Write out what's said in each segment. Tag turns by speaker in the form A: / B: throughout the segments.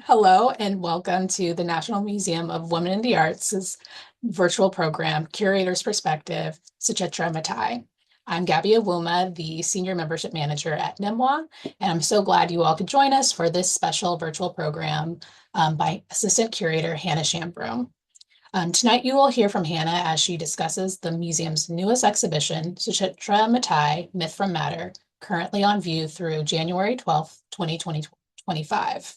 A: Hello and welcome to the National Museum of Women in the Arts' virtual program, Curator's Perspective, Suchitra Mattai. I'm Gabby Awuma, the Senior Membership Manager at NIMWA, and I'm so glad you all could join us for this special virtual program by Assistant Curator Hannah Shambroom. Tonight you will hear from Hannah as she discusses the museum's newest exhibition, Suchitra Mattai, Myth from Matter, currently on view through January 12th, 2025.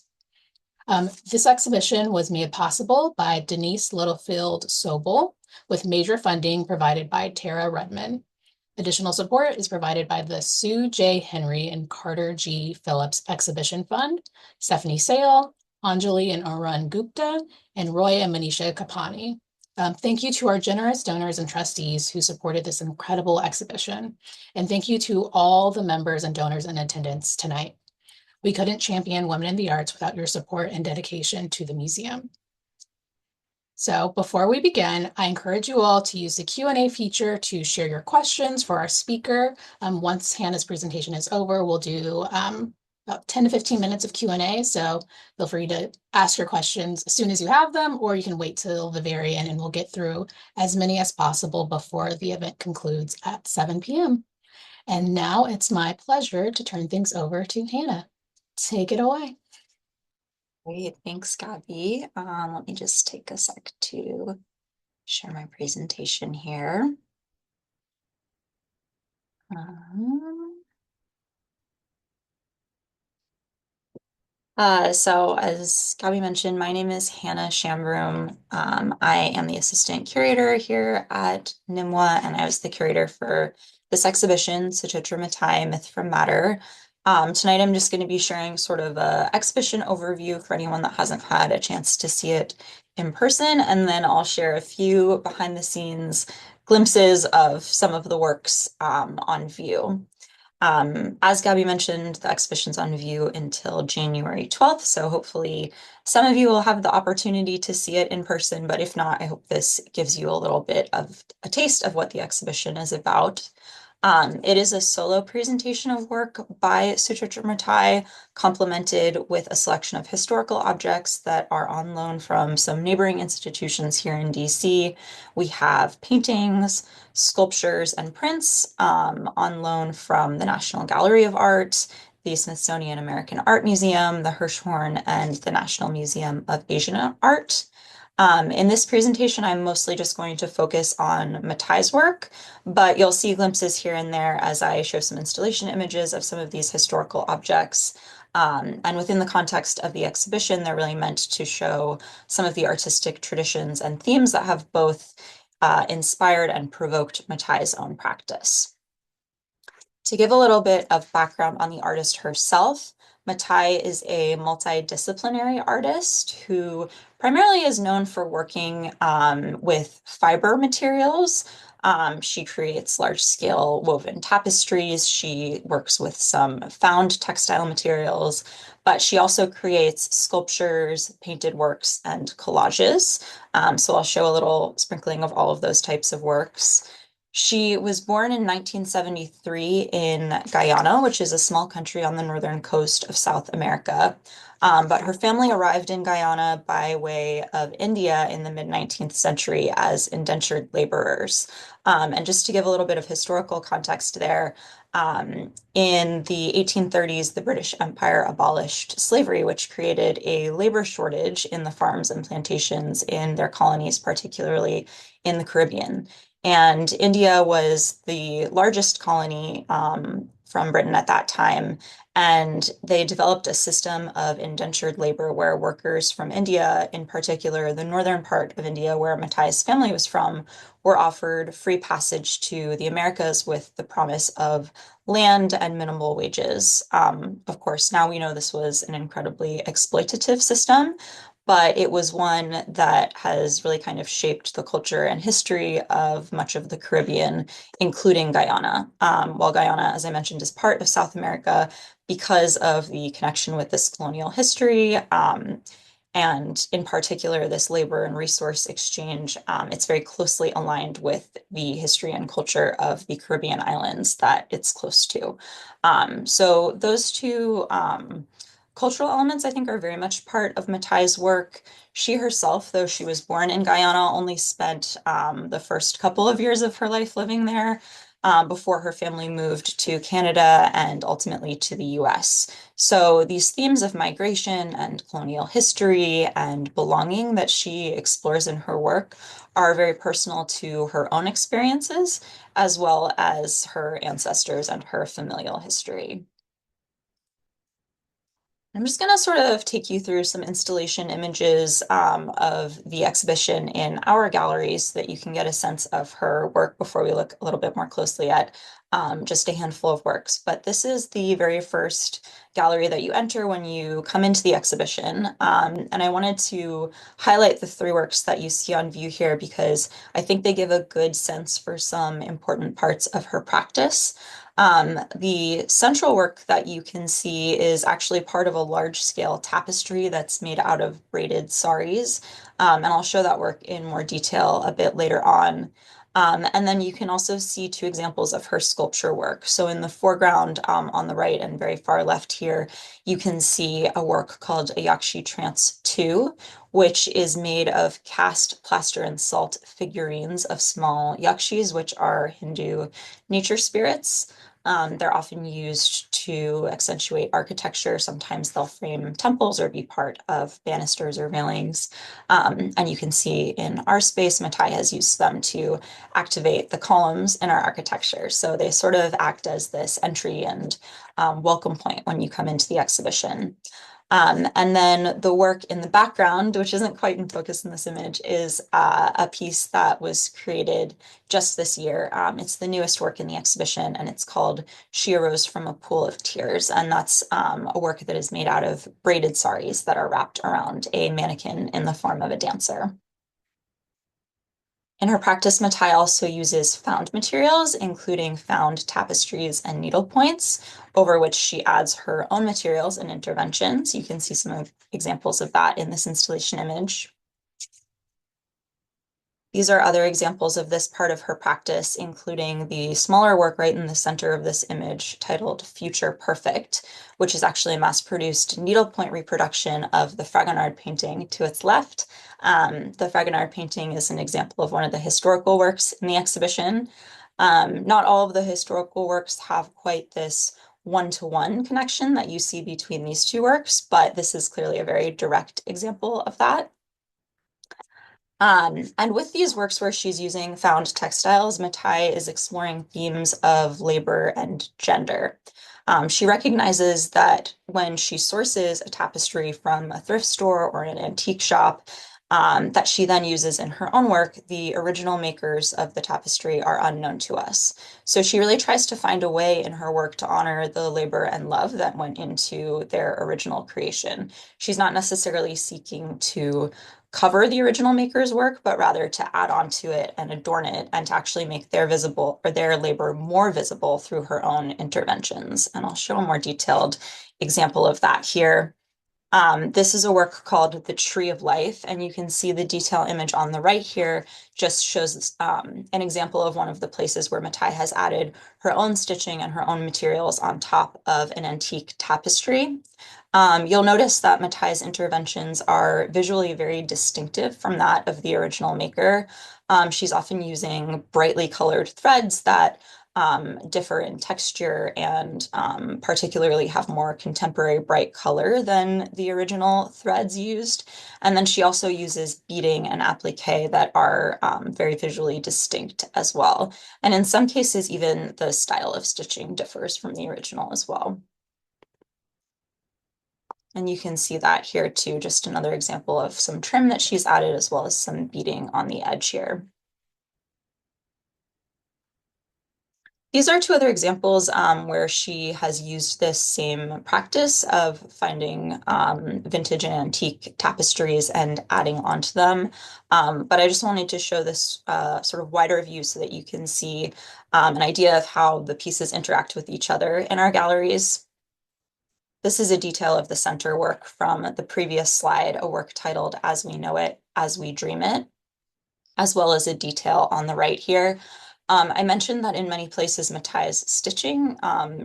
A: This exhibition was made possible by Denise Littlefield Sobel, with major funding provided by Tara Rudman. Additional support is provided by the Sue J. Henry and Carter G. Phillips Exhibition Fund, Stephanie Sale, Anjali and Arun Gupta, and Roy and Manisha Kapani. Thank you to our generous donors and trustees who supported this incredible exhibition. And thank you to all the members and donors in attendance tonight. We couldn't champion women in the arts without your support and dedication to the museum. So before we begin, I encourage you all to use the Q&A feature to share your questions for our speaker. Once Hannah's presentation is over, we'll do about 10 to 15 minutes of Q&A. So feel free to ask your questions as soon as you have them, or you can wait till the very end and we'll get through as many as possible before the event concludes at 7 p.m. And now it's my pleasure to turn things over to Hannah. Take it away.
B: Great, thanks, Gabby. Let me just take a sec to share my presentation here. So as Gabby mentioned, my name is Hannah Shambroom. I am the assistant curator here at NIMWA, and I was the curator for this exhibition, Suchitra Mattai, Myth from Matter. Tonight I'm just going to be sharing sort of an exhibition overview for anyone that hasn't had a chance to see it in person, and then I'll share a few behind the scenes glimpses of some of the works on view. As Gabby mentioned, the exhibition's on view until January 12th, so hopefully some of you will have the opportunity to see it in person, but if not, I hope this gives you a little bit of a taste of what the exhibition is about. It is a solo presentation of work by Suchitra Mattai, complemented with a selection of historical objects that are on loan from some neighboring institutions here in DC. We have paintings, sculptures, and prints on loan from the National Gallery of Art, the Smithsonian American Art Museum, the Hirshhorn, and the National Museum of Asian Art. In this presentation, I'm mostly just going to focus on Mattai's work, but you'll see glimpses here and there as I show some installation images of some of these historical objects. And within the context of the exhibition, they're really meant to show some of the artistic traditions and themes that have both inspired and provoked Mattai's own practice. To give a little bit of background on the artist herself, Mattai is a multidisciplinary artist who primarily is known for working with fiber materials. She creates large-scale woven tapestries. She works with some found textile materials, but she also creates sculptures, painted works, and collages. So I'll show a little sprinkling of all of those types of works. She was born in 1973 in Guyana, which is a small country on the northern coast of South America. But her family arrived in Guyana by way of India in the mid-19th century as indentured laborers. And just to give a little bit of historical context there, in the 1830s, the British Empire abolished slavery, which created a labor shortage in the farms and plantations in their colonies, particularly in the Caribbean. And India was the largest colony from Britain at that time. And they developed a system of indentured labor where workers from India, in particular the northern part of India where Mattai's family was from, were offered free passage to the Americas with the promise of land and minimal wages. Of course, now we know this was an incredibly exploitative system, but it was one that has really kind of shaped the culture and history of much of the Caribbean, including Guyana. While Guyana, as I mentioned, is part of South America because of the connection with this colonial history, and in particular, this labor and resource exchange, it's very closely aligned with the history and culture of the Caribbean islands that it's close to. So those two Cultural elements, I think, are very much part of Mattai's work. She herself, though she was born in Guyana, only spent the first couple of years of her life living there before her family moved to Canada and ultimately to the US. So these themes of migration and colonial history and belonging that she explores in her work are very personal to her own experiences, as well as her ancestors and her familial history. I'm just going to sort of take you through some installation images of the exhibition in our galleries so that you can get a sense of her work before we look a little bit more closely at just a handful of works. But this is the very first gallery that you enter when you come into the exhibition. And I wanted to highlight the three works that you see on view here because I think they give a good sense for some important parts of her practice. The central work that you can see is actually part of a large-scale tapestry that's made out of braided saris. And I'll show that work in more detail a bit later on. And then you can also see two examples of her sculpture work. So in the foreground on the right and very far left here, you can see a work called a Yakshi Trance 2, which is made of cast plaster and salt figurines of small yakshis, which are Hindu nature spirits. They're often used to accentuate architecture. Sometimes they'll frame temples or be part of banisters or railings. And you can see in our space, Mattai has used them to activate the columns in our architecture. So they sort of act as this entry and welcome point when you come into the exhibition. And then the work in the background, which isn't quite in focus in this image, is a piece that was created just this year. It's the newest work in the exhibition, and it's called She Arose from a Pool of Tears. And that's a work that is made out of braided saris that are wrapped around a mannequin in the form of a dancer. In her practice, Mattai also uses found materials, including found tapestries and needle points, over which she adds her own materials and interventions. You can see some examples of that in this installation image. These are other examples of this part of her practice, including the smaller work right in the center of this image titled Future Perfect, which is actually a mass-produced needlepoint reproduction of the Fragonard painting to its left. The Fragonard painting is an example of one of the historical works in the exhibition. Not all of the historical works have quite this one-to-one connection that you see between these two works, but this is clearly a very direct example of that. And with these works where she's using found textiles, Mattai is exploring themes of labor and gender. She recognizes that when she sources a tapestry from a thrift store or an antique shop, that she then uses in her own work, the original makers of the tapestry are unknown to us. So she really tries to find a way in her work to honor the labor and love that went into their original creation. She's not necessarily seeking to cover the original maker's work, but rather to add on to it and adorn it and to actually make their visible or their labor more visible through her own interventions. And I'll show a more detailed example of that here. This is a work called The Tree of Life, and you can see the detail image on the right here just shows an example of one of the places where Mattai has added her own stitching and her own materials on top of an antique tapestry. You'll notice that Mattai's interventions are visually very distinctive from that of the original maker. She's often using brightly colored threads that differ in texture and particularly have more contemporary bright color than the original threads used. And then she also uses beading and applique that are very visually distinct as well. And in some cases, even the style of stitching differs from the original as well. And you can see that here too, just another example of some trim that she's added as well as some beading on the edge here. These are two other examples where she has used this same practice of finding vintage and antique tapestries and adding onto them. But I just wanted to show this sort of wider view so that you can see an idea of how the pieces interact with each other in our galleries. This is a detail of the center work from the previous slide, a work titled As We Know It, As We Dream It, as well as a detail on the right here. I mentioned that in many places Mattai's stitching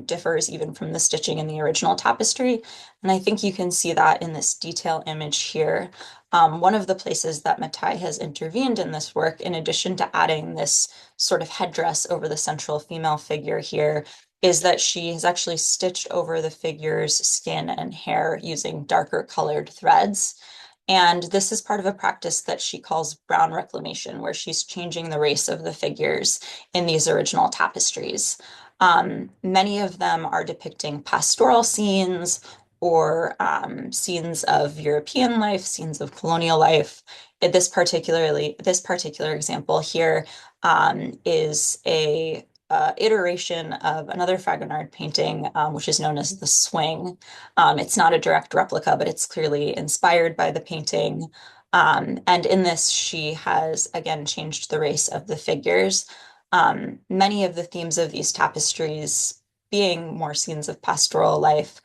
B: differs even from the stitching in the original tapestry, and I think you can see that in this detail image here. One of the places that Mattai has intervened in this work, in addition to adding this sort of headdress over the central female figure here, is that she has actually stitched over the figure's skin and hair using darker colored threads. And this is part of a practice that she calls brown reclamation, where she's changing the race of the figures in these original tapestries. Many of them are depicting pastoral scenes or scenes of European life, scenes of colonial life. This particular example here is a iteration of another Fragonard painting, which is known as the Swing. It's not a direct replica, but it's clearly inspired by the painting. And in this, she has again changed the race of the figures. Many of the themes of these tapestries, being more scenes of pastoral life,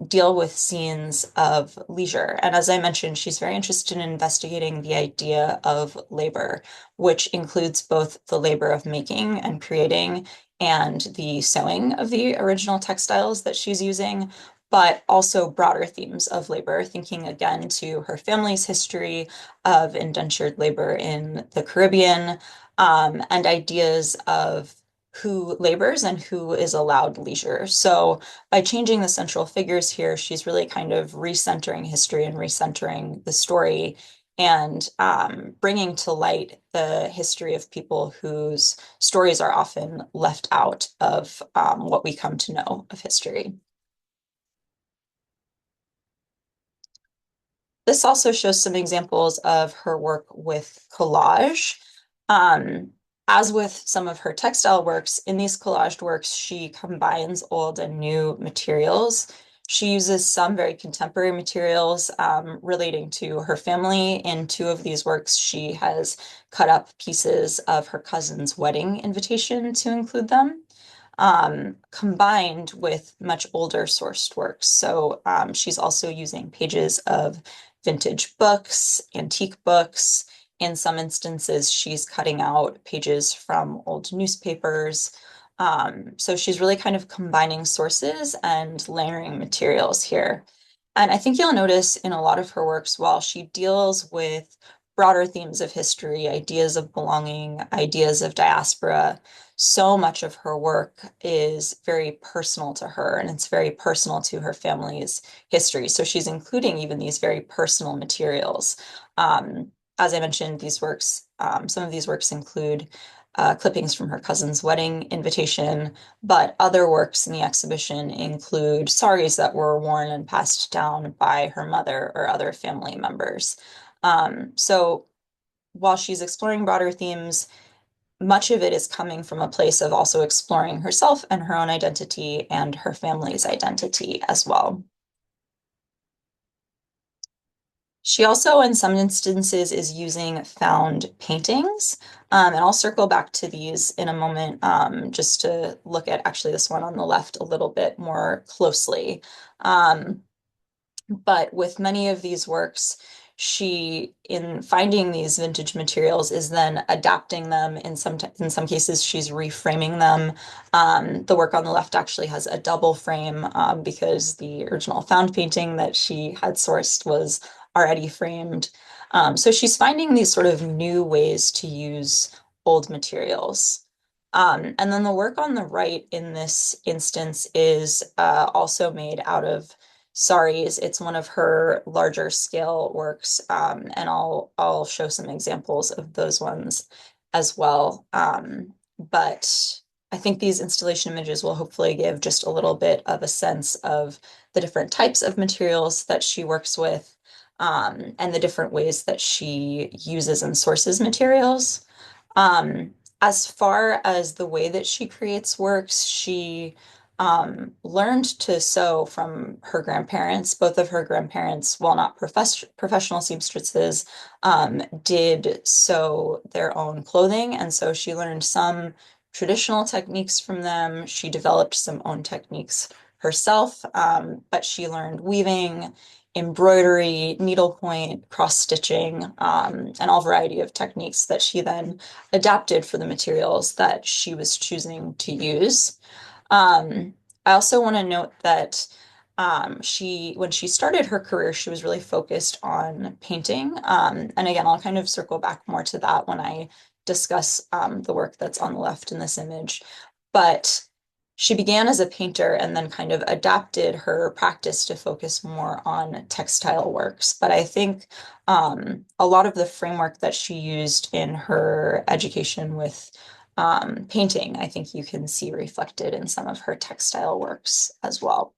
B: deal with scenes of leisure. And as I mentioned, she's very interested in investigating the idea of labor, which includes both the labor of making and creating and the sewing of the original textiles that she's using, but also broader themes of labor, thinking again to her family's history of indentured labor in the Caribbean, and ideas of who labors and who is allowed leisure. So by changing the central figures here, she's really kind of recentering history and recentering the story and bringing to light the history of people whose stories are often left out of what we come to know of history. This also shows some examples of her work with collage. Um, as with some of her textile works, in these collaged works, she combines old and new materials. She uses some very contemporary materials relating to her family. In two of these works, she has cut up pieces of her cousin's wedding invitation to include them, combined with much older sourced works. So she's also using pages of vintage books, antique books. In some instances, she's cutting out pages from old newspapers. So she's really kind of combining sources and layering materials here. And I think you'll notice in a lot of her works, while she deals with broader themes of history, ideas of belonging, ideas of diaspora, so much of her work is very personal to her and it's very personal to her family's history. So she's including even these very personal materials. As I mentioned, these works, some of these works include clippings from her cousin's wedding invitation, but other works in the exhibition include saris that were worn and passed down by her mother or other family members. So while she's exploring broader themes, much of it is coming from a place of also exploring herself and her own identity and her family's identity as well. She also, in some instances, is using found paintings. And I'll circle back to these in a moment just to look at actually this one on the left a little bit more closely. But with many of these works, she, in finding these vintage materials, is then adapting them. In some cases, she's reframing them. The work on the left actually has a double frame because the original found painting that she had sourced was already framed. So she's finding these sort of new ways to use old materials. And then the work on the right in this instance is also made out of saris. It's one of her larger scale works, and I'll show some examples of those ones as well. But I think these installation images will hopefully give just a little bit of a sense of the different types of materials that she works with, and the different ways that she uses and sources materials. As far as the way that she creates works, she learned to sew from her grandparents. Both of her grandparents, while not professional seamstresses, did sew their own clothing. And so she learned some traditional techniques from them. She developed some own techniques herself, but she learned weaving embroidery, needlepoint, cross-stitching, and all variety of techniques that she then adapted for the materials that she was choosing to use. Um, I also want to note that when she started her career, she was really focused on painting. And again, I'll kind of circle back more to that when I discuss the work that's on the left in this image. But she began as a painter and then kind of adapted her practice to focus more on textile works. But I think a lot of the framework that she used in her education with painting, I think you can see reflected in some of her textile works as well.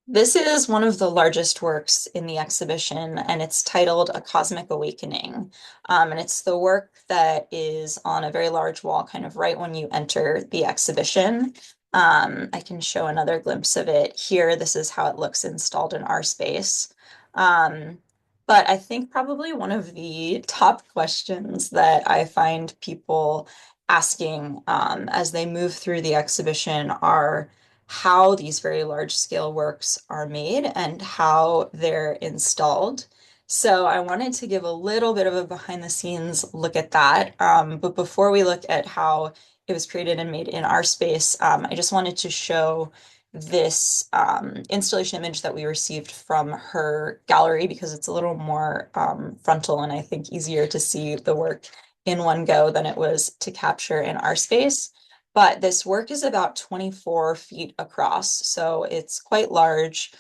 B: This is one of the largest works in the exhibition, and it's titled A Cosmic Awakening. And it's the work that is on a very large wall, kind of right when you enter the exhibition. I can show another glimpse of it here. This is how it looks installed in our space. Um, but I think probably one of the top questions that I find people asking as they move through the exhibition are how these very large scale works are made and how they're installed. So I wanted to give a little bit of a behind the scenes look at that. But before we look at how it was created and made in our space, I just wanted to show this installation image that we received from her gallery because it's a little more frontal and I think easier to see the work in one go than it was to capture in our space. But this work is about 24 feet across, so it's quite large.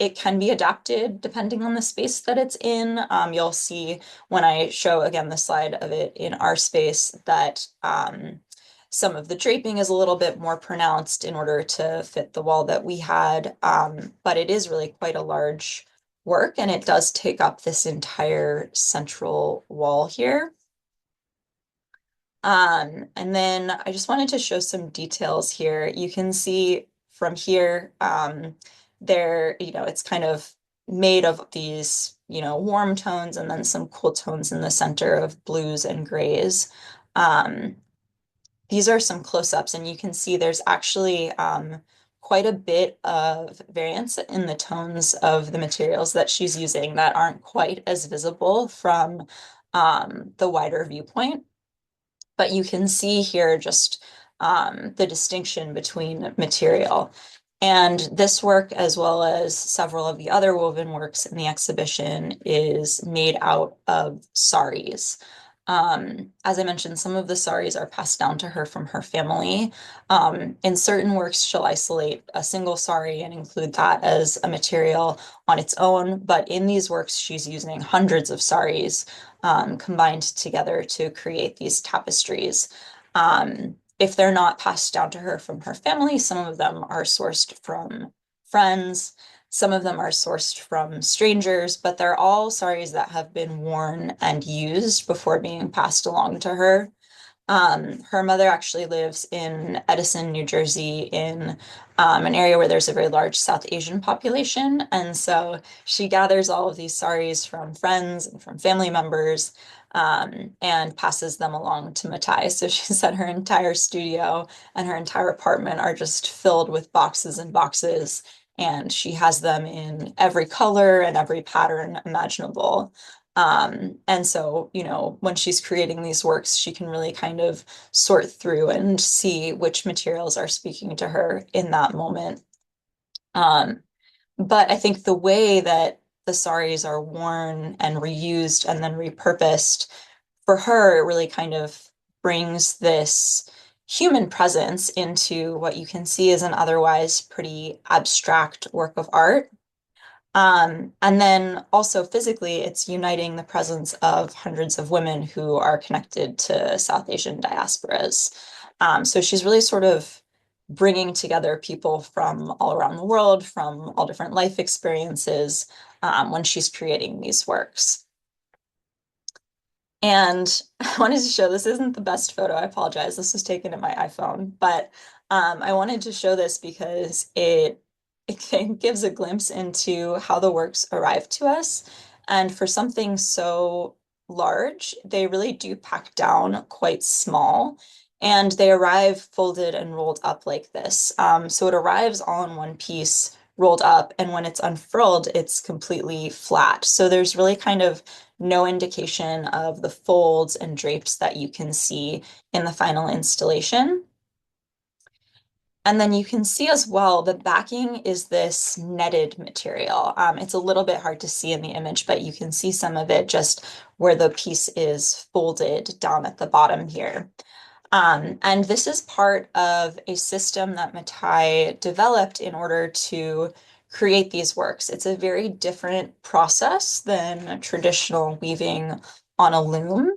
B: It can be adapted depending on the space that it's in. You'll see when I show again the slide of it in our space that some of the draping is a little bit more pronounced in order to fit the wall that we had. But it is really quite a large work and it does take up this entire central wall here. And then I just wanted to show some details here. You can see from here, it's kind of made of these, warm tones and then some cool tones in the center of blues and grays. Um, these are some close-ups, and you can see there's actually quite a bit of variance in the tones of the materials that she's using that aren't quite as visible from the wider viewpoint. But you can see here just the distinction between material. And this work, as well as several of the other woven works in the exhibition, is made out of saris. As I mentioned, some of the saris are passed down to her from her family. In certain works, she'll isolate a single sari and include that as a material on its own. But in these works, she's using hundreds of saris combined together to create these tapestries. If they're not passed down to her from her family, some of them are sourced from friends. Some of them are sourced from strangers, but they're all saris that have been worn and used before being passed along to her. Her mother actually lives in Edison, New Jersey, in an area where there's a very large South Asian population. And so she gathers all of these saris from friends and from family members and passes them along to Mattai. So she said her entire studio and her entire apartment are just filled with boxes and boxes. And she has them in every color and every pattern imaginable. And so, when she's creating these works, she can really kind of sort through and see which materials are speaking to her in that moment. Um, but I think the way that the saris are worn and reused and then repurposed for her, it really kind of brings this human presence into what you can see as an otherwise pretty abstract work of art. And then also physically, it's uniting the presence of hundreds of women who are connected to South Asian diasporas. So she's really sort of bringing together people from all around the world, from all different life experiences, when she's creating these works. And I wanted to show, this isn't the best photo, I apologize. This was taken in my iPhone, but I wanted to show this because it gives a glimpse into how the works arrive to us. And for something so large, they really do pack down quite small. And they arrive folded and rolled up like this. So it arrives all in one piece rolled up, and when it's unfurled, it's completely flat. So there's really kind of no indication of the folds and drapes that you can see in the final installation. And then you can see as well, the backing is this netted material. It's a little bit hard to see in the image, but you can see some of it just where the piece is folded down at the bottom here. And this is part of a system that Mattai developed in order to create these works. It's a very different process than traditional weaving on a loom.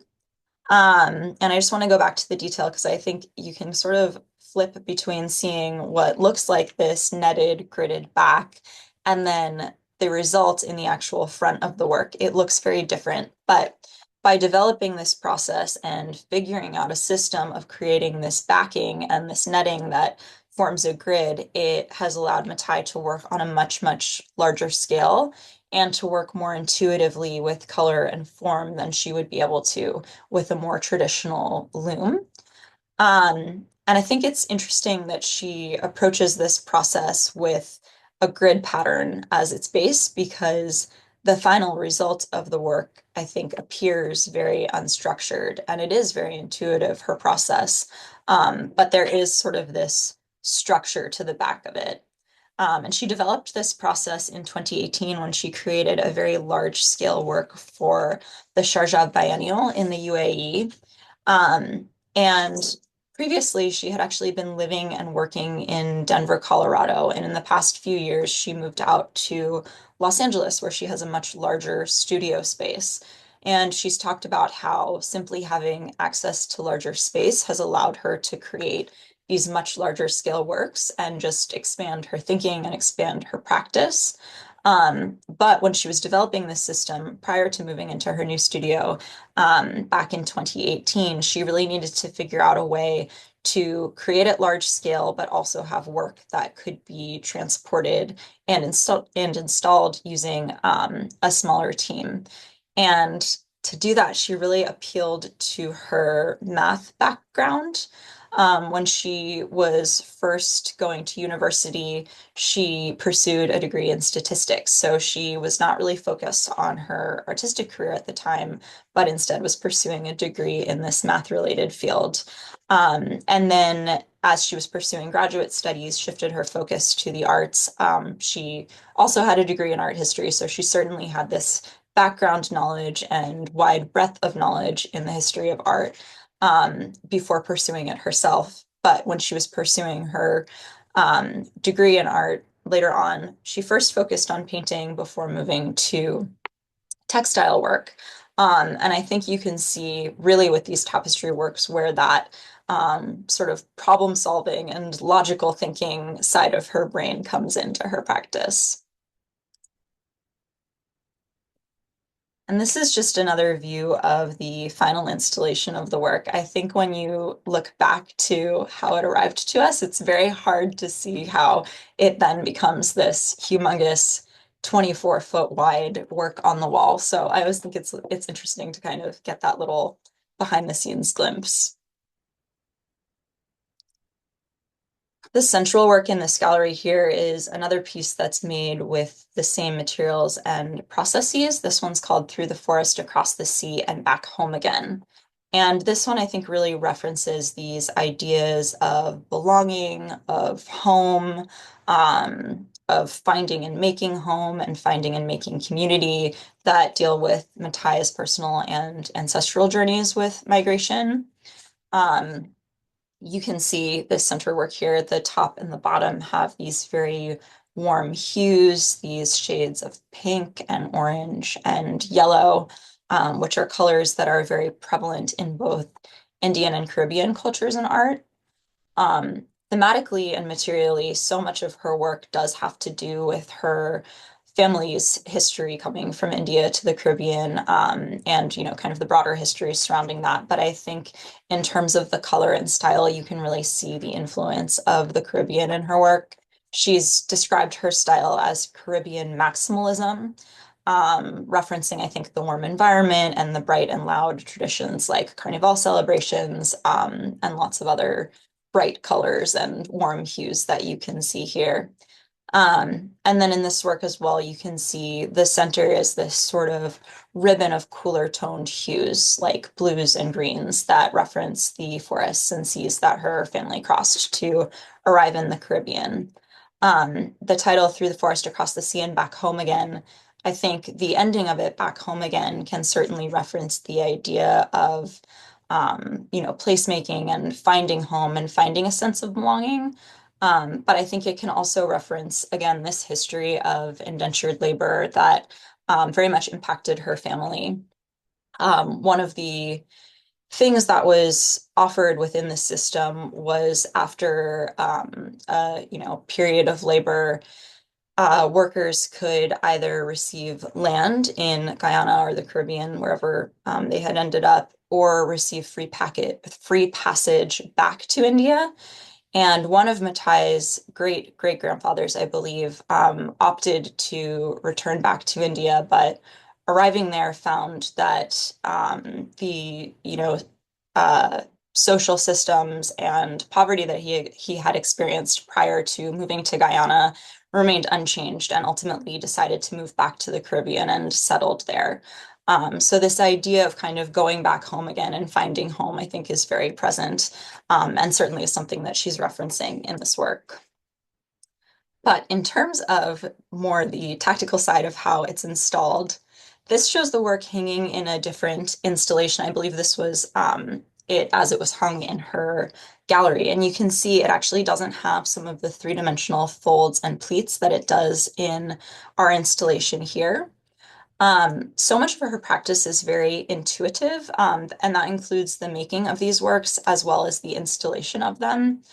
B: And I just want to go back to the detail because I think you can sort of flip between seeing what looks like this netted, gridded back and then the result in the actual front of the work. It looks very different, but by developing this process and figuring out a system of creating this backing and this netting that forms a grid, it has allowed Mattai to work on a much, much larger scale and to work more intuitively with color and form than she would be able to with a more traditional loom. And I think it's interesting that she approaches this process with a grid pattern as its base because the final result of the work, I think, appears very unstructured and it is very intuitive, her process. But there is sort of this structure to the back of it. And she developed this process in 2018 when she created a very large scale work for the Sharjah Biennial in the UAE. And previously, she had actually been living and working in Denver, Colorado. And in the past few years, she moved out to Los Angeles, where she has a much larger studio space. And she's talked about how simply having access to larger space has allowed her to create these much larger scale works and just expand her thinking and expand her practice. But when she was developing this system prior to moving into her new studio back in 2018, she really needed to figure out a way to create at large scale, but also have work that could be transported and installed using a smaller team. And to do that, she really appealed to her math background. When she was first going to university, she pursued a degree in statistics. So she was not really focused on her artistic career at the time, but instead was pursuing a degree in this math-related field. And then as she was pursuing graduate studies, shifted her focus to the arts. She also had a degree in art history, so she certainly had this background knowledge and wide breadth of knowledge in the history of art before pursuing it herself. But when she was pursuing her degree in art later on, she first focused on painting before moving to textile work. And I think you can see really with these tapestry works where that sort of problem solving and logical thinking side of her brain comes into her practice. And this is just another view of the final installation of the work. I think when you look back to how it arrived to us, it's very hard to see how it then becomes this humongous 24-foot wide work on the wall. So I always think it's interesting to kind of get that little behind the scenes glimpse. The central work in this gallery here is another piece that's made with the same materials and processes. This one's called Through the Forest, Across the Sea, and Back Home Again. And this one, I think, really references these ideas of belonging, of home, of finding and making home, and finding and making community that deal with Mattai's personal and ancestral journeys with migration. Um, you can see the center work here. The top and the bottom have these very warm hues, these shades of pink and orange and yellow, which are colors that are very prevalent in both Indian and Caribbean cultures and art. Thematically and materially, so much of her work does have to do with her family's history coming from India to the Caribbean, and kind of the broader history surrounding that. But I think in terms of the color and style, you can really see the influence of the Caribbean in her work. She's described her style as Caribbean maximalism, referencing, I think, the warm environment and the bright and loud traditions like Carnival celebrations, and lots of other bright colors and warm hues that you can see here. And then in this work as well, you can see the center is this sort of ribbon of cooler toned hues, like blues and greens that reference the forests and seas that her family crossed to arrive in the Caribbean. The title, Through the Forest Across the Sea and Back Home Again, I think the ending of it, Back Home Again, can certainly reference the idea of, placemaking and finding home and finding a sense of belonging. But I think it can also reference, again, this history of indentured labor that very much impacted her family. One of the things that was offered within the system was after period of labor, workers could either receive land in Guyana or the Caribbean, wherever they had ended up, or receive free passage back to India. And one of Mattai's great great grandfathers, I believe, opted to return back to India, but arriving there found that the uh, social systems and poverty that he had experienced prior to moving to Guyana remained unchanged, and ultimately decided to move back to the Caribbean and settled there. So this idea of kind of going back home again and finding home, I think, is very present, and certainly is something that she's referencing in this work. But in terms of more the tactical side of how it's installed, this shows the work hanging in a different installation. I believe this was it as it was hung in her gallery. And you can see it actually doesn't have some of the three-dimensional folds and pleats that it does in our installation here. So much of her practice is very intuitive, and that includes the making of these works as well as the installation of them.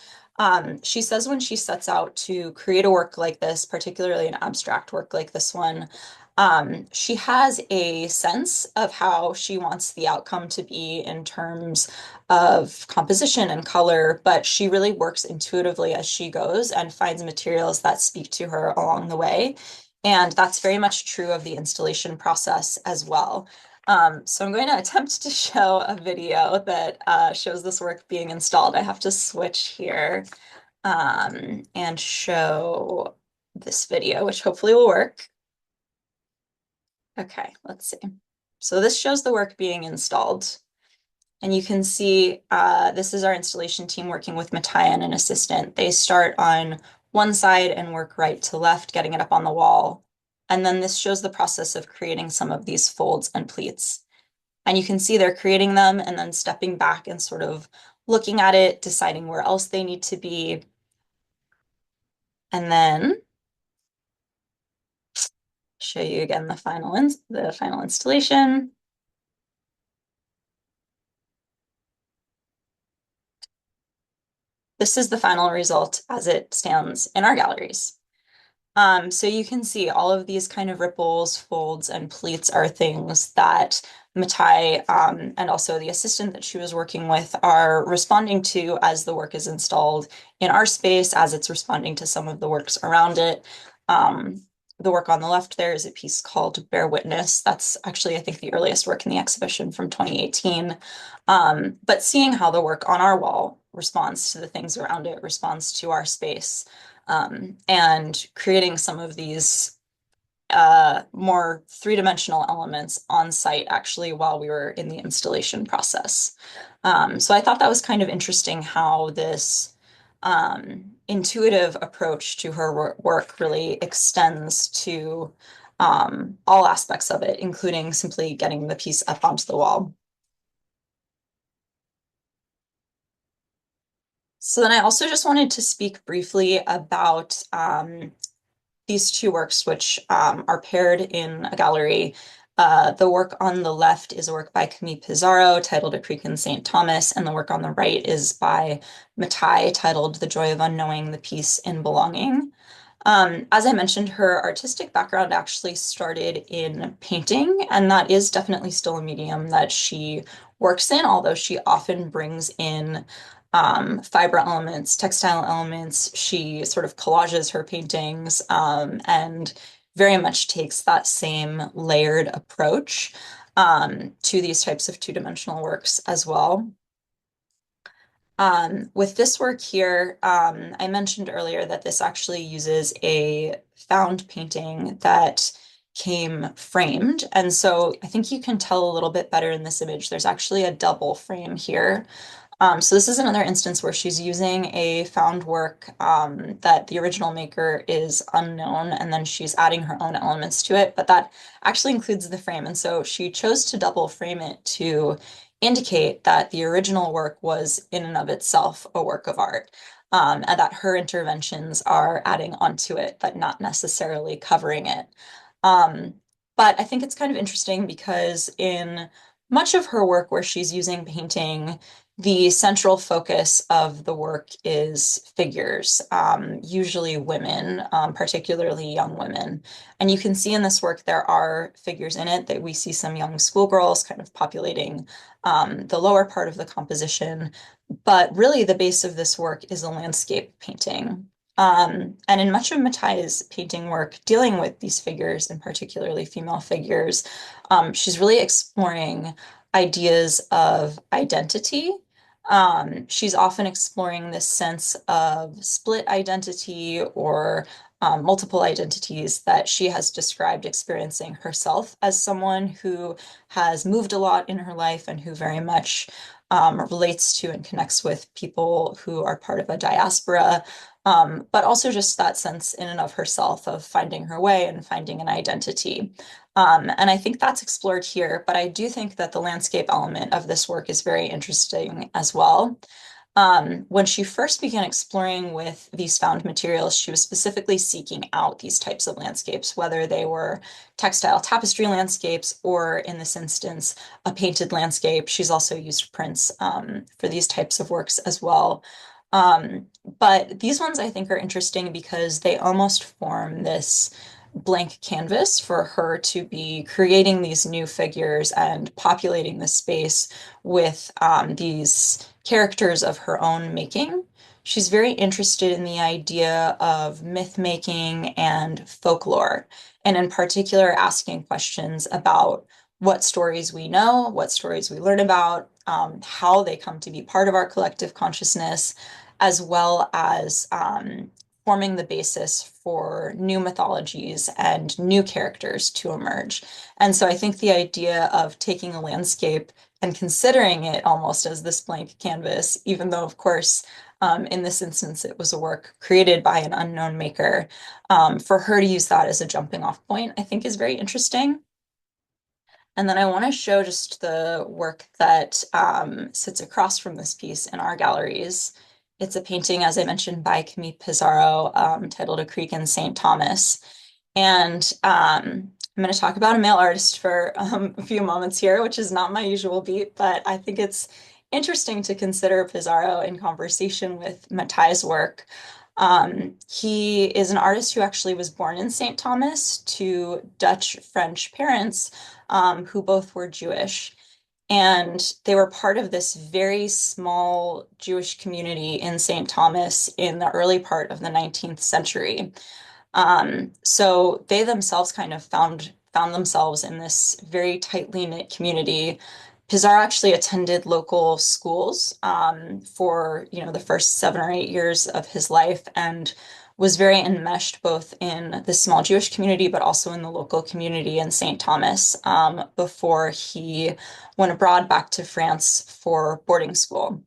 B: She says when she sets out to create a work like this, particularly an abstract work like this one, she has a sense of how she wants the outcome to be in terms of composition and color, but she really works intuitively as she goes and finds materials that speak to her along the way. And that's very much true of the installation process as well. So I'm going to attempt to show a video that shows this work being installed. I have to switch here and show this video, which hopefully will work. Okay, let's see. So this shows the work being installed. And you can see this is our installation team working with Mattai and an assistant. They start on one side and work right to left, getting it up on the wall. And then this shows the process of creating some of these folds and pleats. And you can see they're creating them and then stepping back and sort of looking at it, deciding where else they need to be. And then show you again the final installation. This is the final result as it stands in our galleries. So you can see all of these kind of ripples, folds, and pleats are things that Mattai and also the assistant that she was working with are responding to as the work is installed in our space, as it's responding to some of the works around it. The work on the left there is a piece called Bear Witness. That's actually, I think, the earliest work in the exhibition from 2018. But seeing how the work on our wall responds to the things around it, responds to our space, and creating some of these more three-dimensional elements on site actually while we were in the installation process. So I thought that was kind of interesting how this intuitive approach to her work really extends to all aspects of it, including simply getting the piece up onto the wall. So then I also just wanted to speak briefly about these two works, which are paired in a gallery. The work on the left is a work by Camille Pizarro titled A Creek in St. Thomas, and the work on the right is by Mattai titled The Joy of Unknowing, the Peace in Belonging. As I mentioned, her artistic background actually started in painting, and that is definitely still a medium that she works in, although she often brings in fiber elements, textile elements. She sort of collages her paintings and very much takes that same layered approach to these types of two-dimensional works as well. With this work here, I mentioned earlier that this actually uses a found painting that came framed. And so I think you can tell a little bit better in this image. There's actually a double frame here. So this is another instance where she's using a found work that the original maker is unknown, and then she's adding her own elements to it, but that actually includes the frame. And so she chose to double frame it to indicate that the original work was in and of itself a work of art, and that her interventions are adding onto it, but not necessarily covering it. Um, but I think it's kind of interesting because in much of her work where she's using painting, the central focus of the work is figures, usually women, particularly young women. And you can see in this work there are figures in it that we see some young schoolgirls kind of populating the lower part of the composition. But really, the base of this work is a landscape painting. And in much of Mattai's painting work dealing with these figures, and particularly female figures, she's really exploring ideas of identity. She's often exploring this sense of split identity or multiple identities that she has described experiencing herself as someone who has moved a lot in her life and who very much relates to and connects with people who are part of a diaspora, but also just that sense in and of herself of finding her way and finding an identity. And I think that's explored here, but I do think that the landscape element of this work is very interesting as well. When she first began exploring with these found materials, she was specifically seeking out these types of landscapes, whether they were textile tapestry landscapes or, in this instance, a painted landscape. She's also used prints for these types of works as well. But these ones I think are interesting because they almost form this blank canvas for her to be creating these new figures and populating the space with these characters of her own making. She's very interested in the idea of myth making and folklore, and in particular, asking questions about what stories we know, what stories we learn about, how they come to be part of our collective consciousness, as well as forming the basis for new mythologies and new characters to emerge. And so I think the idea of taking a landscape and considering it almost as this blank canvas, even though, of course, in this instance, it was a work created by an unknown maker, for her to use that as a jumping off point, I think is very interesting. And then I want to show just the work that sits across from this piece in our galleries. It's a painting, as I mentioned, by Camille Pizarro, titled A Creek in St. Thomas. And I'm going to talk about a male artist for a few moments here, which is not my usual beat, but I think it's interesting to consider Pizarro in conversation with Mattai's work. He is an artist who actually was born in St. Thomas to Dutch-French parents who both were Jewish. And they were part of this very small Jewish community in St. Thomas in the early part of the 19th century. So they themselves kind of found themselves in this very tightly knit community. Pizarro actually attended local schools for the first 7 or 8 years of his life and was very enmeshed both in the small Jewish community but also in the local community in St. Thomas before he went abroad back to France for boarding school.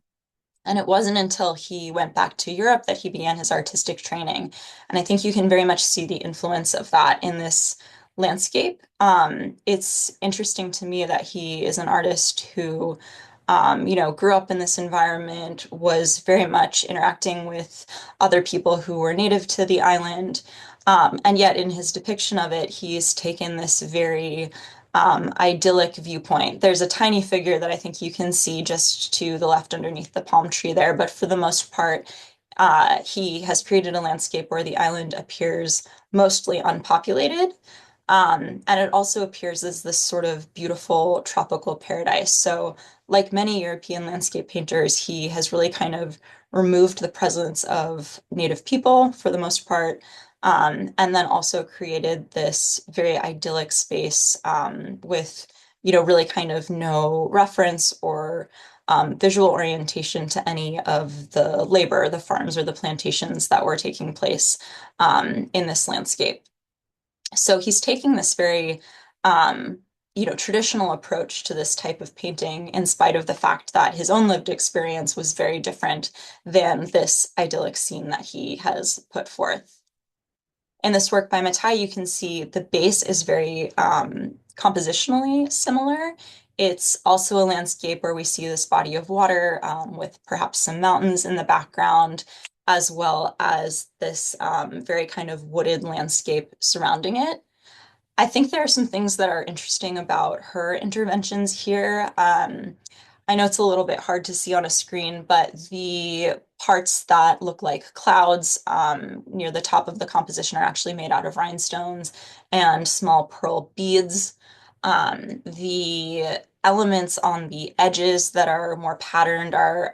B: And it wasn't until he went back to Europe that he began his artistic training. And I think you can very much see the influence of that in this landscape. It's interesting to me that he is an artist who, grew up in this environment, was very much interacting with other people who were native to the island. And yet in his depiction of it, he's taken this very idyllic viewpoint. There's a tiny figure that I think you can see just to the left underneath the palm tree there, but for the most part, he has created a landscape where the island appears mostly unpopulated. And it also appears as this sort of beautiful tropical paradise. So, like many European landscape painters, he has really kind of removed the presence of native people for the most part, and then also created this very idyllic space with, really kind of no reference or visual orientation to any of the labor, the farms or the plantations that were taking place in this landscape. So he's taking this very, um, traditional approach to this type of painting, in spite of the fact that his own lived experience was very different than this idyllic scene that he has put forth. In this work by Mattai, you can see the base is very compositionally similar. It's also a landscape where we see this body of water with perhaps some mountains in the background, as well as this very kind of wooded landscape surrounding it. I think there are some things that are interesting about her interventions here. I know it's a little bit hard to see on a screen, but the parts that look like clouds near the top of the composition are actually made out of rhinestones and small pearl beads. The elements on the edges that are more patterned are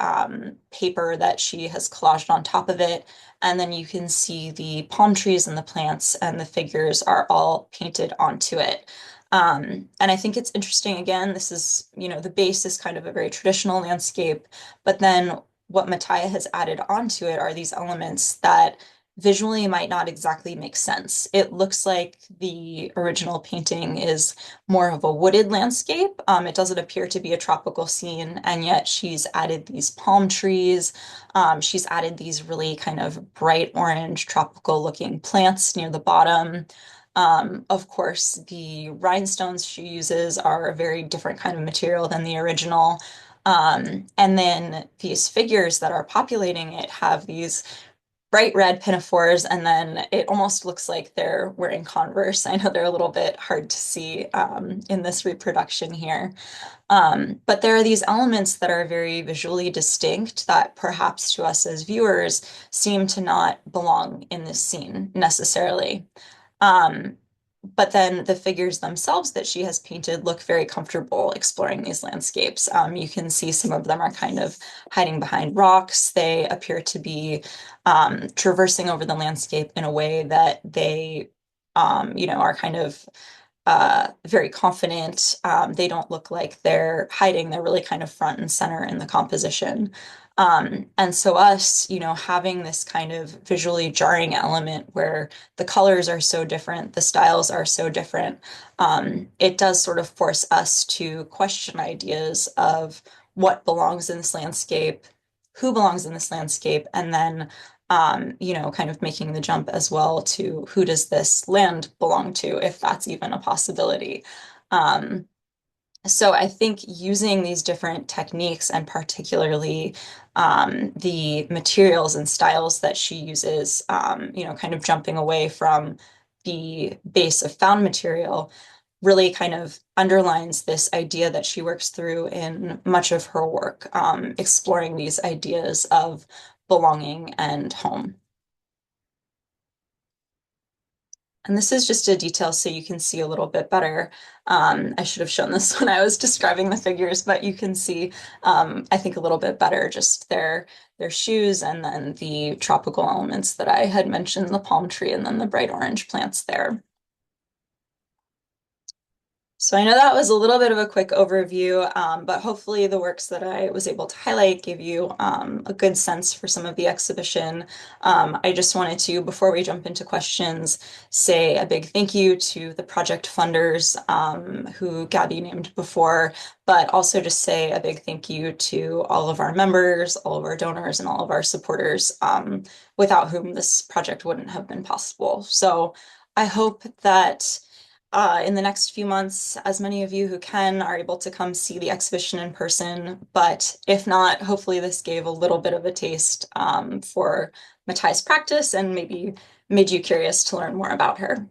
B: paper that she has collaged on top of it. And then you can see the palm trees and the plants and the figures are all painted onto it. And I think it's interesting, again, this is, the base is kind of a very traditional landscape, but then what Mattia has added onto it are these elements that visually might not exactly make sense. It looks like the original painting is more of a wooded landscape. It doesn't appear to be a tropical scene, and yet she's added these palm trees. She's added these really kind of bright orange tropical looking plants near the bottom. Of course, the rhinestones she uses are a very different kind of material than the original. And then these figures that are populating it have these bright red pinafores, and then it almost looks like they're wearing Converse. I know they're a little bit hard to see in this reproduction here. But there are these elements that are very visually distinct that perhaps to us as viewers seem to not belong in this scene necessarily. Um, but then the figures themselves that she has painted look very comfortable exploring these landscapes. You can see some of them are kind of hiding behind rocks. They appear to be traversing over the landscape in a way that they, are kind of very confident. They don't look like they're hiding. They're really kind of front and center in the composition. And so us, having this kind of visually jarring element where the colors are so different, the styles are so different, it does sort of force us to question ideas of what belongs in this landscape, who belongs in this landscape, and then kind of making the jump as well to who does this land belong to, if that's even a possibility. Um, so I think using these different techniques and particularly the materials and styles that she uses, kind of jumping away from the base of found material really kind of underlines this idea that she works through in much of her work, exploring these ideas of belonging and home. And this is just a detail so you can see a little bit better. I should have shown this when I was describing the figures, but you can see, I think, a little bit better just their shoes and then the tropical elements that I had mentioned, the palm tree and then the bright orange plants there. So I know that was a little bit of a quick overview, but hopefully the works that I was able to highlight gave you a good sense for some of the exhibition. I just wanted to, before we jump into questions, say a big thank you to the project funders who Gabby named before, but also just say a big thank you to all of our members, all of our donors, and all of our supporters, without whom this project wouldn't have been possible. So I hope that in the next few months, as many of you who can are able to come see the exhibition in person. But if not, hopefully this gave a little bit of a taste for Mattai's practice and maybe made you curious to learn more about her.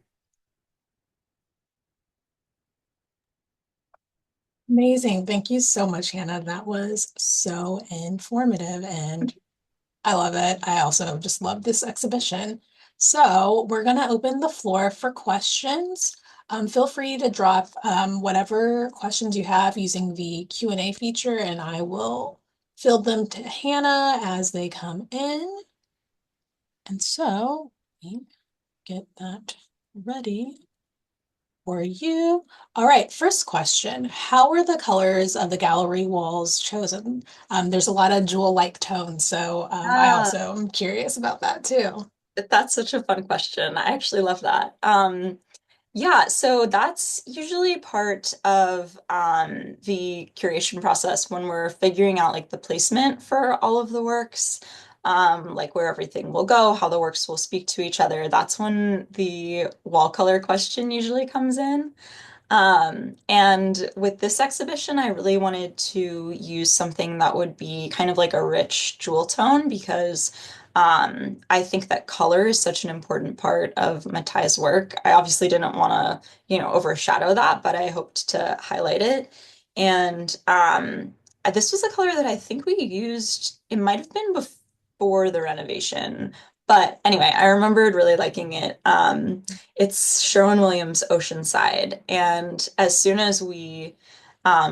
A: Amazing. Thank you so much, Hannah. That was so informative and I love it. I also just love this exhibition. So we're going to open the floor for questions. Feel free to drop whatever questions you have using the Q&A feature, and I will field them to Hannah as they come in. And so we get that ready. for you. All right, first question. How were the colors of the gallery walls chosen? There's a lot of jewel-like tones, so I
B: Ah,
A: also am curious about that too.
B: that's such a fun question. I actually love that. Yeah, so that's usually part of the curation process when we're figuring out like the placement for all of the works, like where everything will go, how the works will speak to each other. That's when the wall color question usually comes in. And with this exhibition, I really wanted to use something that would be kind of like a rich jewel tone because I think that color is such an important part of Mattai's work. I obviously didn't want to, overshadow that, but I hoped to highlight it. And this was a color that I think we used, it might have been before the renovation. But anyway, I remembered really liking it. It's Sherwin-Williams Oceanside. And as soon as we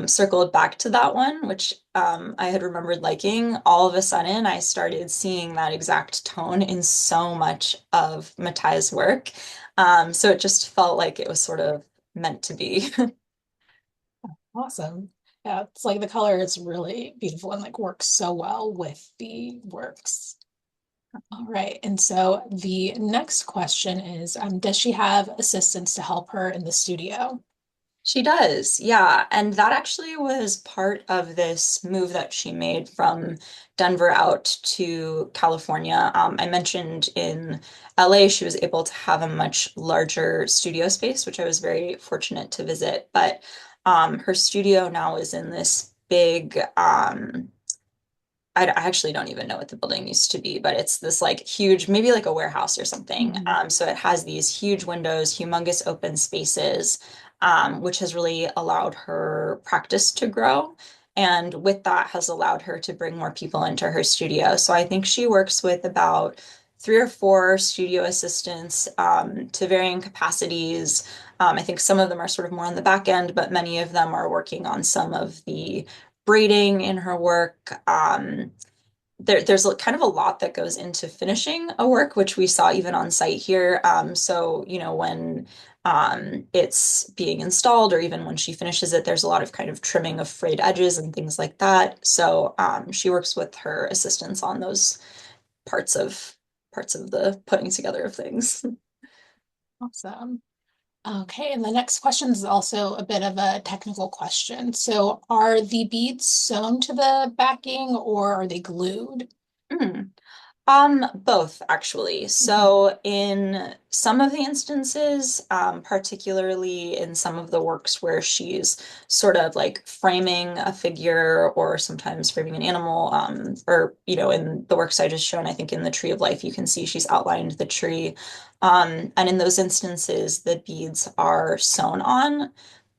B: circled back to that one, which I had remembered liking, all of a sudden I started seeing that exact tone in so much of Mattai's work. So it just felt like it was sort of meant to be.
A: Awesome. Yeah, it's like the color is really beautiful and like works so well with the works. All right. And so the next question is, does she have assistants to help her in the studio?
B: She does, yeah. And that actually was part of this move that she made from Denver out to California. I mentioned in LA, she was able to have a much larger studio space, which I was very fortunate to visit. But her studio now is in this big, I actually don't even know what the building used to be, but it's this like huge, maybe like a warehouse or something.
A: Mhm.
B: So it has these huge windows, humongous open spaces, which has really allowed her practice to grow. And with that has allowed her to bring more people into her studio. So I think she works with about three or four studio assistants to varying capacities. I think some of them are sort of more on the back end, but many of them are working on some of the braiding in her work. There's kind of a lot that goes into finishing a work, which we saw even on site here. So, when it's being installed or even when she finishes it, there's a lot of kind of trimming of frayed edges and things like that. So she works with her assistants on those parts of parts of the putting together of things.
A: Awesome. Okay, and the next question is also a bit of a technical question. So are the beads sewn to the backing or are they glued?
B: Both actually.
A: Mhm.
B: So in some of the instances, particularly in some of the works where she's sort of like framing a figure or sometimes framing an animal, or in the works I just shown, I think in the Tree of Life, you can see she's outlined the tree. And in those instances, the beads are sewn on,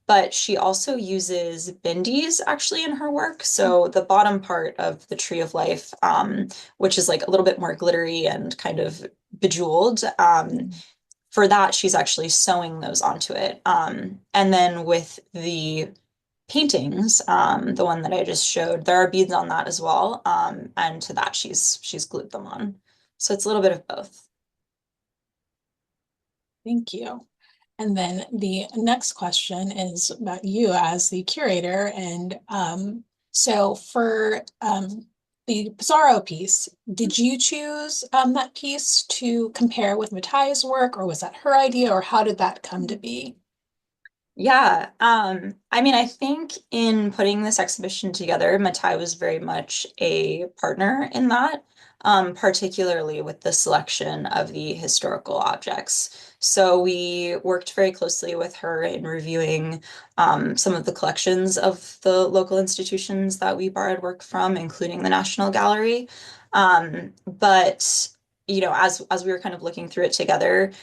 B: but she also uses bindis actually in her work. So the bottom part of the Tree of Life, which is like a little bit more glittery and kind of bejeweled, for that she's actually sewing those onto it. And then with the paintings, the one that I just showed, there are beads on that as well. And to that she's glued them on. So it's a little bit of both.
A: Thank you. And then the next question is about you as the curator. And so for the Pizarro piece, did you choose that piece to compare with Matthias' work, or was that her idea, or how did that come to be?
B: Yeah, I mean, I think in putting this exhibition together, Matai was very much a partner in that, particularly with the selection of the historical objects. So we worked very closely with her in reviewing some of the collections of the local institutions that we borrowed work from, including the National Gallery. But as we were kind of looking through it together,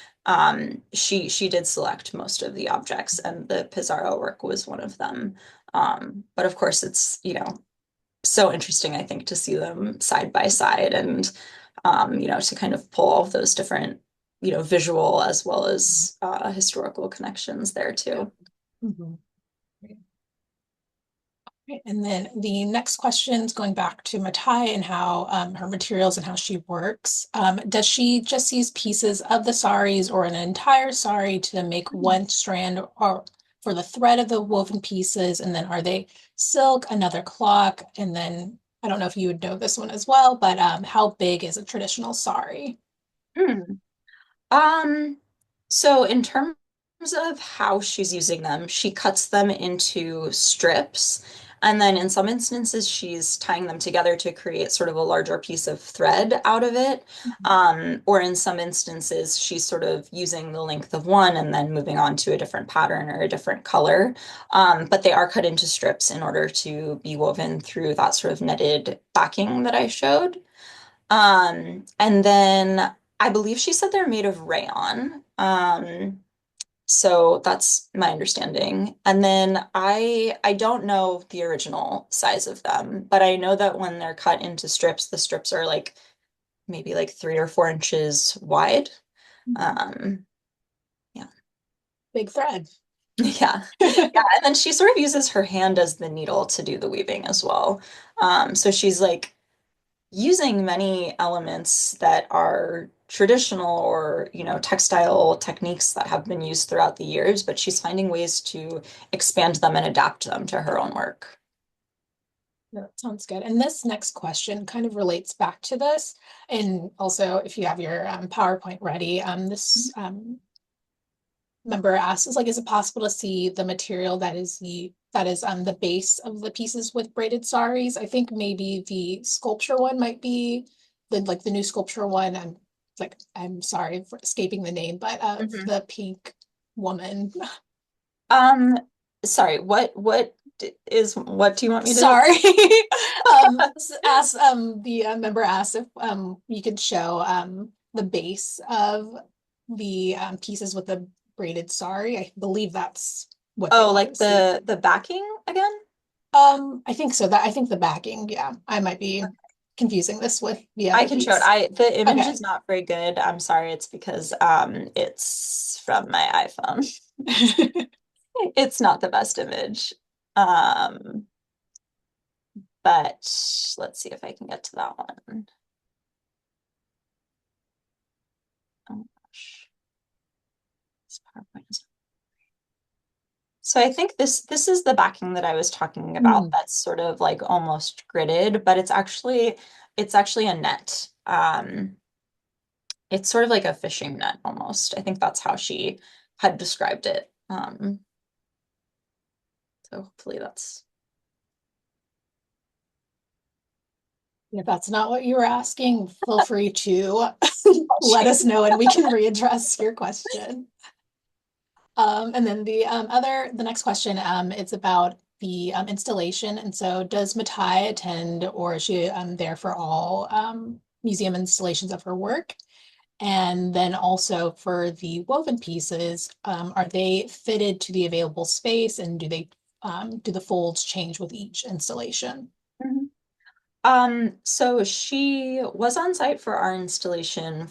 B: she did select most of the objects, and the Pizarro work was one of them. But of course, it's so interesting, I think, to see them side by side and to kind of pull all of those different visual as well as historical connections there too.
A: Mhm. Right, and then the next question is going back to Matai and how her materials and how she works. Does she just use pieces of the saris or an entire sari to make one strand or for the thread of the woven pieces? And then are they silk, another clock? And then I don't know if you would know this one as well, but how big is a traditional sari?
B: Hmm. Um, so in terms of how she's using them, she cuts them into strips, and then in some instances, she's tying them together to create sort of a larger piece of thread out of it. Or in some instances, she's sort of using the length of one and then moving on to a different pattern or a different color. But they are cut into strips in order to be woven through that sort of netted backing that I showed. And then I believe she said they're made of rayon. So that's my understanding. And then I don't know the original size of them, but I know that when they're cut into strips, the strips are like maybe like 3 or 4 inches wide. Um, yeah.
A: Big thread.
B: Yeah. Yeah. And then she sort of uses her hand as the needle to do the weaving as well. So she's like using many elements that are traditional or, textile techniques that have been used throughout the years, but she's finding ways to expand them and adapt them to her own work.
A: Yeah, that sounds good. And this next question kind of relates back to this. And also, if you have your PowerPoint ready, this member asks, is like, is it possible to see the material that is the base of the pieces with braided saris? I think maybe the sculpture one might be the new sculpture one. I'm sorry for escaping the name, but of
B: Mhm.
A: the pink woman.
B: Um, Sorry, what do you want me to?
A: Sorry. Ask the member asked if you could show the base of the pieces with the braided sari. I believe that's what they
B: Oh,
A: wanted
B: like
A: to see.
B: the backing again?
A: I think so. That I think the backing, yeah. I might be confusing this with the
B: I
A: other
B: can show it.
A: piece.
B: The image
A: Okay.
B: is not very good. I'm sorry. It's because it's from my iPhone. It's not the best image. Um, but let's see if I can get to that one. Oh gosh. This PowerPoint is. So I think this is the backing that I was talking about
A: Mm,
B: that's sort of like almost gridded, but it's actually a net. It's sort of like a fishing net almost. I think that's how she had described it. So hopefully that's.
A: if that's not what you were asking, feel free to let
B: She.
A: us know and we can readdress your question. And then the next question, it's about the installation. And so does Matai attend or is she there for all museum installations of her work? And then also for the woven pieces, are they fitted to the available space and do the folds change with each installation?
B: So she was on site for our installation,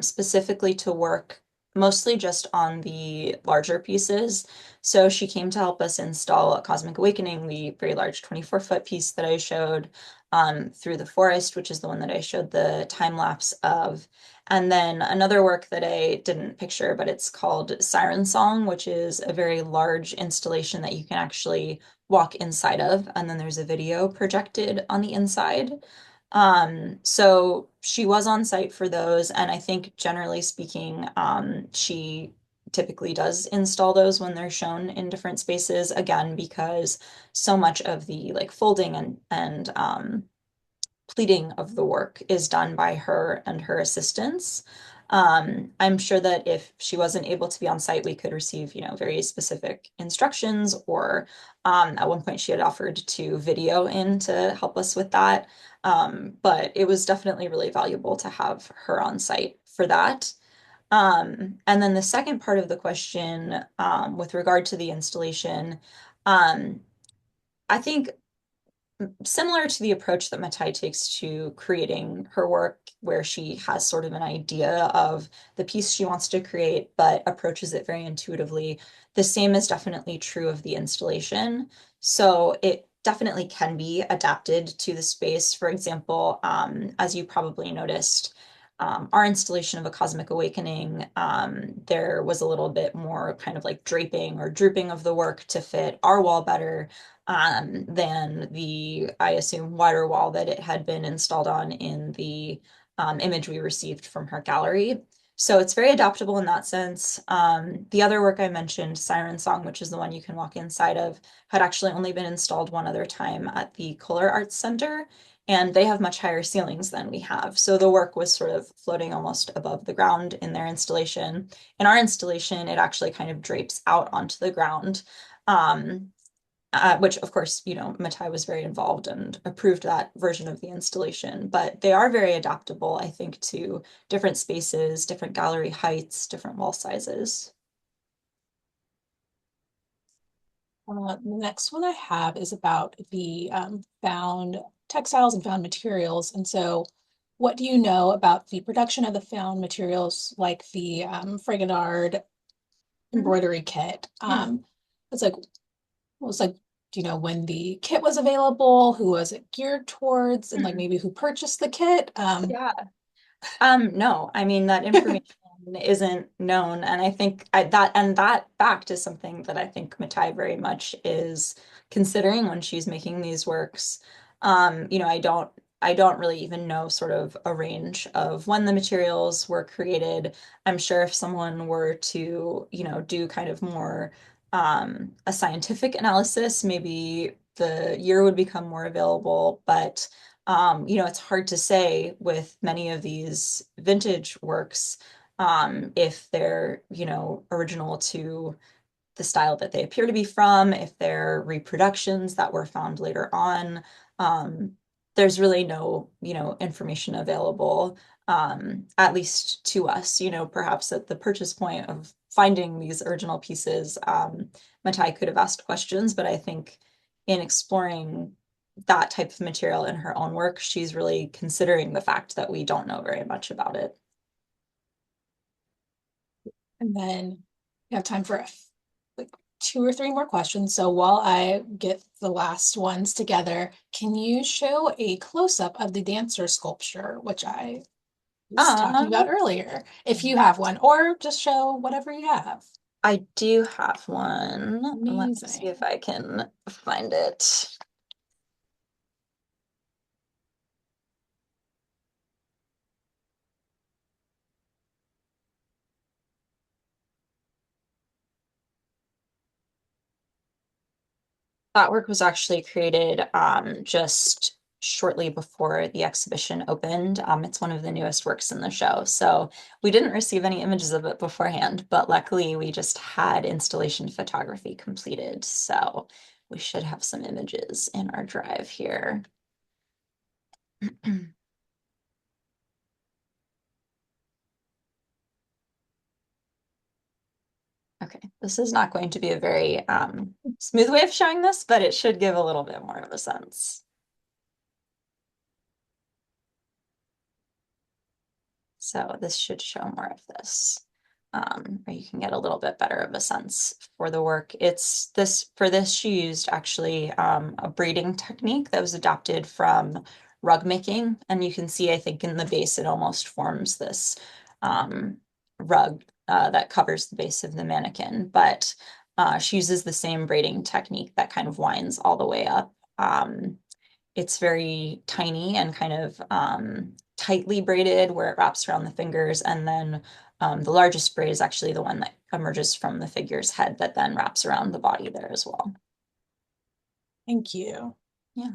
B: specifically to work mostly just on the larger pieces. So she came to help us install a Cosmic Awakening, the very large 24-foot piece that I showed, through the forest, which is the one that I showed the time lapse of. And then another work that I didn't picture, but it's called Siren Song, which is a very large installation that you can actually walk inside of, and then there's a video projected on the inside. So she was on site for those, and I think generally speaking, she typically does install those when they're shown in different spaces, again, because so much of the like folding and pleating of the work is done by her and her assistants. I'm sure that if she wasn't able to be on site, we could receive, very specific instructions, or at one point she had offered to video in to help us with that. But it was definitely really valuable to have her on site for that. And then the second part of the question, with regard to the installation, um, I think similar to the approach that Matai takes to creating her work, where she has sort of an idea of the piece she wants to create, but approaches it very intuitively. The same is definitely true of the installation. So definitely can be adapted to the space. For example, as you probably noticed, our installation of A Cosmic Awakening, there was a little bit more kind of like draping or drooping of the work to fit our wall better than the, I assume, wider wall that it had been installed on in the image we received from her gallery. So it's very adaptable in that sense. The other work I mentioned, Siren Song, which is the one you can walk inside of, had actually only been installed one other time at the Kohler Arts Center, and they have much higher ceilings than we have. So the work was sort of floating almost above the ground in their installation. In our installation, it actually kind of drapes out onto the ground. Um, which of course, Mattai was very involved and approved that version of the installation. But they are very adaptable, I think, to different spaces, different gallery heights, different wall sizes.
A: The next one I have is about the found textiles and found materials. And so, what do you know about the production of the found materials, like the Fragonard
B: Mhm.
A: embroidery kit?
B: Yeah.
A: It's like, do you know when the kit was available? Who was it geared towards? And like
B: Hmm.
A: maybe who purchased the kit?
B: Yeah. No, I mean that information isn't known, and I think that fact is something that I think Matai very much is considering when she's making these works. I don't really even know sort of a range of when the materials were created. I'm sure if someone were to, do kind of more a scientific analysis, maybe the year would become more available, but it's hard to say with many of these vintage works, if they're, original to the style that they appear to be from, if they're reproductions that were found later on. Um, there's really no, information available, at least to us, perhaps at the purchase point of finding these original pieces, Matai could have asked questions, but I think in exploring that type of material in her own work, she's really considering the fact that we don't know very much about it.
A: And then we have time for like two or three more questions. So while I get the last ones together, can you show a close-up of the dancer sculpture, which I was talking about
B: Um,
A: earlier, if you
B: yeah,
A: have one, or just show whatever you have.
B: I do have one. Let me see if
A: Amazing.
B: I can find it. That work was actually created just shortly before the exhibition opened. It's one of the newest works in the show. So we didn't receive any images of it beforehand, but luckily we just had installation photography completed. So we should have some images in our drive here. Okay, this is not going to be a very smooth way of showing this, but it should give a little bit more of a sense. So this should show more of this, or you can get a little bit better of a sense for the work. For this, she used actually a braiding technique that was adapted from rug making. And you can see, I think in the base, it almost forms this rug that covers the base of the mannequin. But she uses the same braiding technique that kind of winds all the way up. It's very tiny and kind of tightly braided where it wraps around the fingers. And then the largest braid is actually the one that emerges from the figure's head that then wraps around the body there as well.
A: Thank you.
B: Yeah.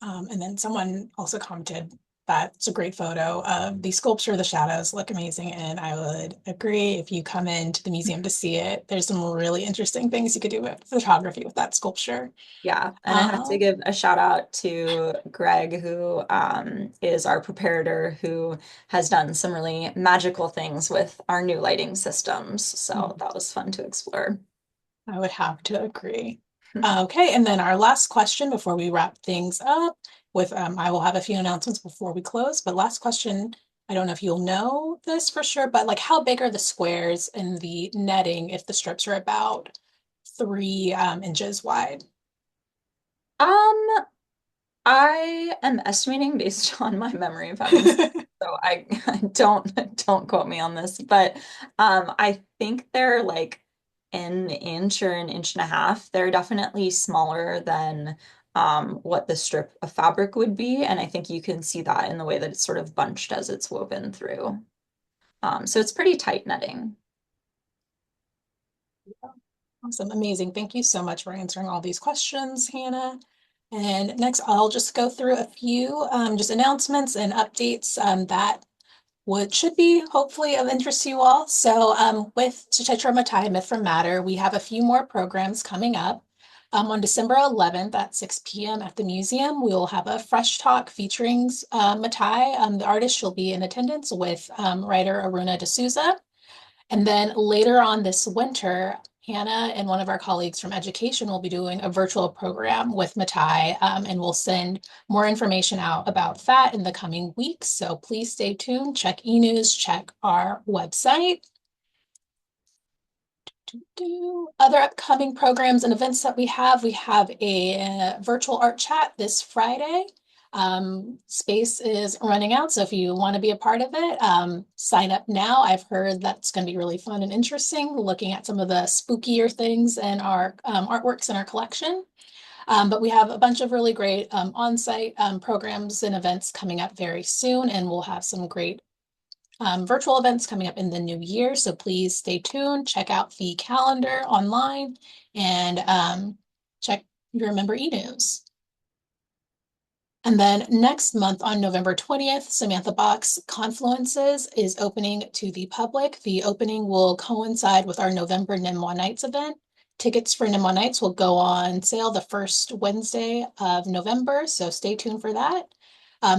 A: And then someone also commented that it's a great photo of the sculpture. The shadows look amazing. And I would agree if you come into the museum to see it, there's some really interesting things you could do with photography with that sculpture.
B: Yeah, and I have to
A: Um,
B: give a shout out to Greg, who is our preparator, who has done some really magical things with our new lighting systems. So that was fun to explore.
A: I would have to agree. Okay, and then our last question before we wrap things up with, I will have a few announcements before we close, but last question, I don't know if you'll know this for sure, but like how big are the squares in the netting if the strips are about 3 inches wide?
B: Um, I am estimating based on my memory of having seen, so I don't quote me on this, but I think they're like an inch or an inch and a half. They're definitely smaller than what the strip of fabric would be, and I think you can see that in the way that it's sort of bunched as it's woven through. So it's pretty tight netting.
A: Awesome, amazing. Thank you so much for answering all these questions, Hannah. And next, I'll just go through a few just announcements and updates that would should be hopefully of interest to you all. So with Suchitra Mattai, Myth from Matter, we have a few more programs coming up. On December 11th at 6 p.m. at the museum, we will have a fresh talk featuring Mattai. The artist, she'll be in attendance with writer Aruna D'Souza. And then later on this winter, Hannah and one of our colleagues from education will be doing a virtual program with Matai, and we'll send more information out about that in the coming weeks. So please stay tuned, check e-news, check our website. Other upcoming programs and events that we have a virtual art chat this Friday. Space is running out, so if you want to be a part of it, sign up now. I've heard that's going to be really fun and interesting, looking at some of the spookier things in our artworks in our collection. But we have a bunch of really great on-site programs and events coming up very soon, and we'll have some great virtual events coming up in the new year. So please stay tuned, check out the calendar online, and check your member e-news. And then next month on November 20th, Samantha Box Confluences is opening to the public. The opening will coincide with our November NIMWA Nights event. Tickets for NIMWA Nights will go on sale the first Wednesday of November, so stay tuned for that.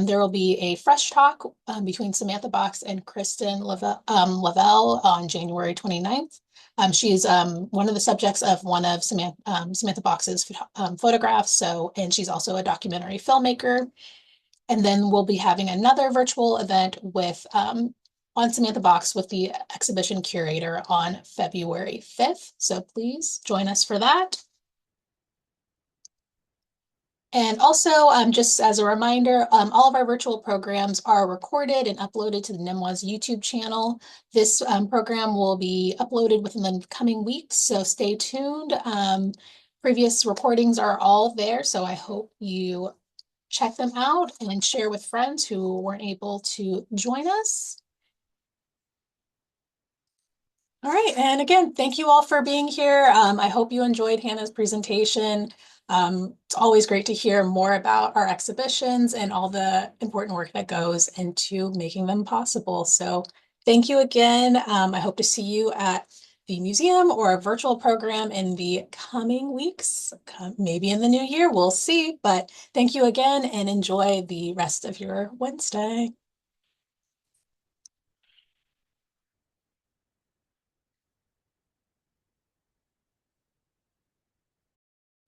A: There will be a fresh talk between Samantha Box and Kristen Lavelle on January 29th. She's one of the subjects of one of Samantha Box's photographs, and she's also a documentary filmmaker. And then we'll be having another virtual event with on Samantha Box with the exhibition curator on February 5th. So please join us for that. And also, just as a reminder, all of our virtual programs are recorded and uploaded to the NIMWA's YouTube channel. This program will be uploaded within the coming weeks, so stay tuned. Previous recordings are all there, so I hope you check them out and share with friends who weren't able to join us. All right, and again, thank you all for being here. I hope you enjoyed Hannah's presentation. It's always great to hear more about our exhibitions and all the important work that goes into making them possible. So thank you again. I hope to see you at the museum or a virtual program in the coming weeks, maybe in the new year, we'll see. But thank you again and enjoy the rest of your Wednesday.